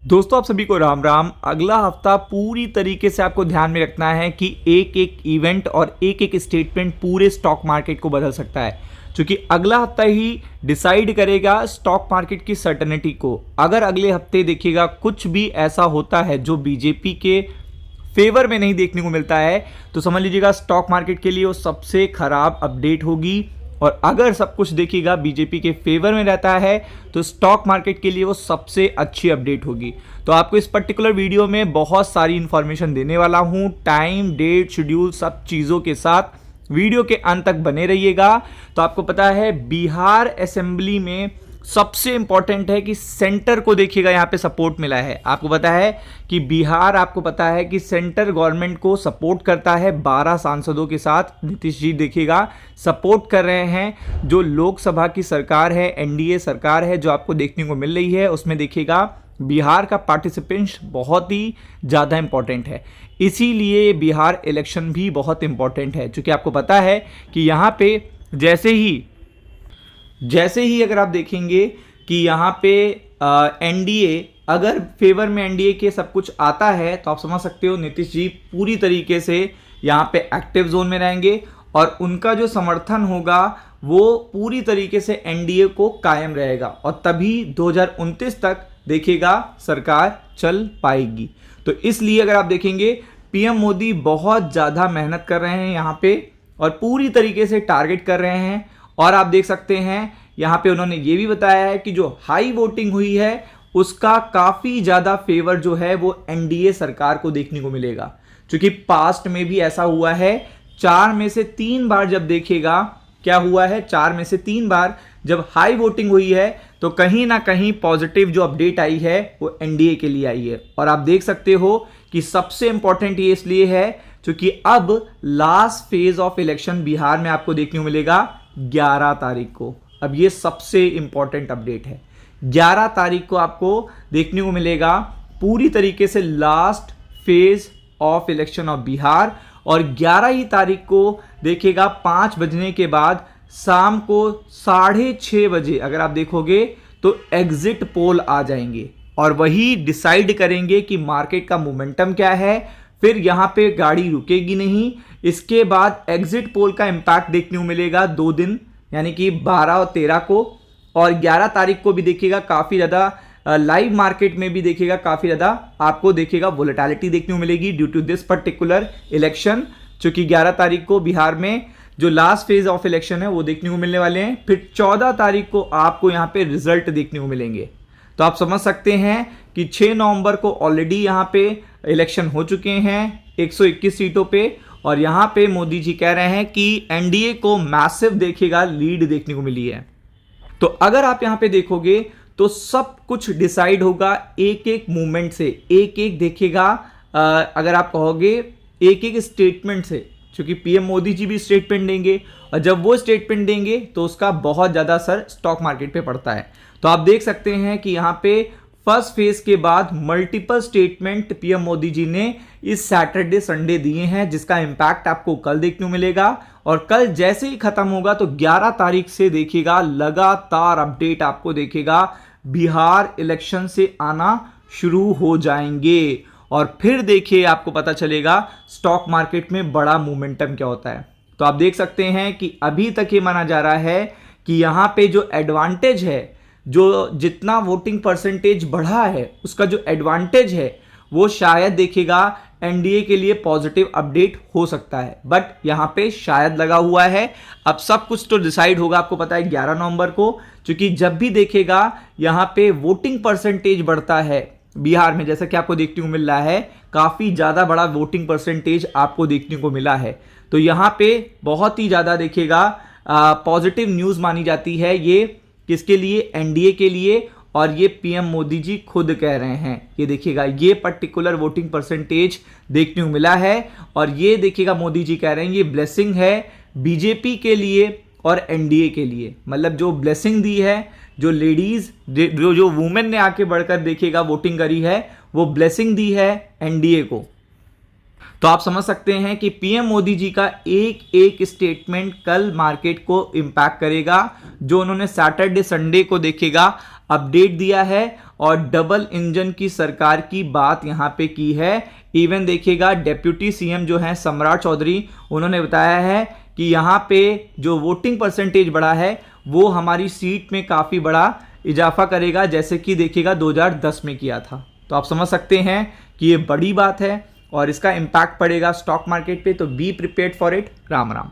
दोस्तों आप सभी को राम राम। अगला हफ्ता पूरी तरीके से आपको ध्यान में रखना है कि एक एक इवेंट और एक एक स्टेटमेंट पूरे स्टॉक मार्केट को बदल सकता है, क्योंकि अगला हफ्ता ही डिसाइड करेगा स्टॉक मार्केट की सर्टेनिटी को। अगर अगले हफ्ते देखिएगा कुछ भी ऐसा होता है जो बीजेपी के फेवर में नहीं देखने को मिलता है, तो समझ लीजिएगा स्टॉक मार्केट के लिए वो सबसे खराब अपडेट होगी। और अगर सब कुछ देखिएगा बीजेपी के फेवर में रहता है तो स्टॉक मार्केट के लिए वो सबसे अच्छी अपडेट होगी। तो आपको इस पर्टिकुलर वीडियो में बहुत सारी इंफॉर्मेशन देने वाला हूं, टाइम डेट शेड्यूल सब चीज़ों के साथ। वीडियो के अंत तक बने रहिएगा। तो आपको पता है बिहार असेंबली में सबसे इंपॉर्टेंट है कि सेंटर को देखिएगा, यहाँ पे सपोर्ट मिला है। आपको पता है कि बिहार, आपको पता है कि सेंटर गवर्नमेंट को सपोर्ट करता है 12 सांसदों के साथ। नीतीश जी देखिएगा सपोर्ट कर रहे हैं। जो लोकसभा की सरकार है, एनडीए सरकार है जो आपको देखने को मिल रही है, उसमें देखिएगा बिहार का पार्टिसिपेंट्स बहुत ही ज़्यादा इंपॉर्टेंट है। इसीलिए बिहार इलेक्शन भी बहुत इंपॉर्टेंट है, क्योंकि आपको पता है कि यहाँ पे जैसे ही अगर आप देखेंगे कि यहाँ पे एनडीए, अगर फेवर में एनडीए के सब कुछ आता है तो आप समझ सकते हो नीतीश जी पूरी तरीके से यहाँ पे एक्टिव जोन में रहेंगे और उनका जो समर्थन होगा वो पूरी तरीके से एनडीए को कायम रहेगा और तभी 2029 तक देखिएगा सरकार चल पाएगी। तो इसलिए अगर आप देखेंगे पीएम मोदी बहुत ज़्यादा मेहनत कर रहे हैं यहाँ पे और पूरी तरीके से टारगेट कर रहे हैं। और आप देख सकते हैं यहाँ पे उन्होंने ये भी बताया है कि जो हाई वोटिंग हुई है उसका काफ़ी ज़्यादा फेवर जो है वो एनडीए सरकार को देखने को मिलेगा, क्योंकि पास्ट में भी ऐसा हुआ है। 4 में से 3 बार जब देखेगा क्या हुआ है, 4 में से 3 बार जब हाई वोटिंग हुई है तो कहीं ना कहीं पॉजिटिव जो अपडेट आई है वो एनडीए के लिए आई है। और आप देख सकते हो कि सबसे इंपॉर्टेंट ये इसलिए है क्योंकि अब last phase of election Bihar में आपको देखने को मिलेगा 11 तारीख को। अब ये सबसे इंपॉर्टेंट अपडेट है, 11 तारीख को आपको देखने को मिलेगा पूरी तरीके से last phase of election of Bihar. और 11 ही तारीख को देखिएगा 5 बजने के बाद शाम को 6:30 बजे अगर आप देखोगे तो एग्जिट पोल आ जाएंगे और वही डिसाइड करेंगे कि मार्केट का मोमेंटम क्या है। फिर यहाँ पे गाड़ी रुकेगी नहीं। इसके बाद एग्जिट पोल का इम्पैक्ट देखने को मिलेगा 2 दिन, यानी कि 12 और 13 को। और 11 तारीख को भी देखिएगा काफ़ी ज़्यादा लाइव मार्केट में भी देखिएगा काफ़ी ज़्यादा आपको देखिएगा वोलेटिलिटी देखने को मिलेगी due to this particular election, क्योंकि 11 तारीख को बिहार में जो लास्ट फेज ऑफ इलेक्शन है वो देखने को मिलने वाले हैं। फिर 14 तारीख को आपको यहाँ पे रिजल्ट देखने को मिलेंगे। तो आप समझ सकते हैं कि 6 नवंबर को ऑलरेडी यहाँ पे इलेक्शन हो चुके हैं 121 सीटों पे और यहाँ पे मोदी जी कह रहे हैं कि एनडीए को मैसिव देखिएगा लीड देखने को मिली है। तो अगर आप यहाँ पे देखोगे तो सब कुछ डिसाइड होगा एक एक मूवमेंट से, एक एक देखिएगा अगर आप कहोगे एक एक स्टेटमेंट से, क्योंकि पीएम मोदी जी भी स्टेटमेंट देंगे और जब वो स्टेटमेंट देंगे तो उसका बहुत ज़्यादा असर स्टॉक मार्केट पे पड़ता है। तो आप देख सकते हैं कि यहाँ पे फर्स्ट फेज के बाद multiple statement PM Modi ji ने इस सैटरडे संडे दिए हैं, जिसका इंपैक्ट आपको कल देखने को मिलेगा। और कल जैसे ही खत्म होगा तो 11 तारीख से देखिएगा लगातार अपडेट आपको देखेगा बिहार इलेक्शन से आना शुरू हो जाएंगे और फिर देखिए आपको पता चलेगा स्टॉक मार्केट में बड़ा मोमेंटम क्या होता है। तो आप देख सकते हैं कि अभी तक ये माना जा रहा है कि यहाँ पे जो एडवांटेज है, जो जितना वोटिंग परसेंटेज बढ़ा है उसका जो एडवांटेज है वो शायद देखिएगा एनडीए के लिए पॉजिटिव अपडेट हो सकता है, बट यहाँ पे शायद लगा हुआ है। अब सब कुछ तो डिसाइड होगा आपको पता है 11 नवंबर को, क्योंकि जब भी देखिएगा यहाँ पे वोटिंग परसेंटेज बढ़ता है बिहार में, जैसा कि आपको देखने को मिल रहा है काफ़ी ज़्यादा बड़ा वोटिंग परसेंटेज आपको देखने को मिला है। तो यहाँ पे बहुत ही ज़्यादा देखिएगा पॉजिटिव न्यूज़ मानी जाती है ये, किसके लिए, एनडीए के लिए। और ये पीएम मोदी जी खुद कह रहे हैं, ये देखिएगा ये पर्टिकुलर वोटिंग परसेंटेज देखने को मिला है और ये देखिएगा मोदी जी कह रहे हैं ये ब्लेसिंग है बीजेपी के लिए और एनडीए के लिए। मतलब जो ब्लेसिंग दी है, जो लेडीज जो वुमेन ने आके बढ़कर देखिएगा वोटिंग करी है, वो ब्लेसिंग दी है एनडीए को। तो आप समझ सकते हैं कि पीएम मोदी जी का एक एक स्टेटमेंट कल मार्केट को इम्पैक्ट करेगा। जो उन्होंने सैटरडे संडे को देखिएगा अपडेट दिया है और डबल इंजन की सरकार की बात यहां पे की है। इवन देखिएगा डेप्यूटी सीएम जो है सम्राट चौधरी, उन्होंने बताया है कि यहां पे जो वोटिंग परसेंटेज बढ़ा है वो हमारी सीट में काफी बड़ा इजाफा करेगा, जैसे कि देखिएगा 2010 में किया था। तो आप समझ सकते हैं कि ये बड़ी बात है और इसका इंपैक्ट पड़ेगा स्टॉक मार्केट पे। तो be prepared for it. Ram Ram.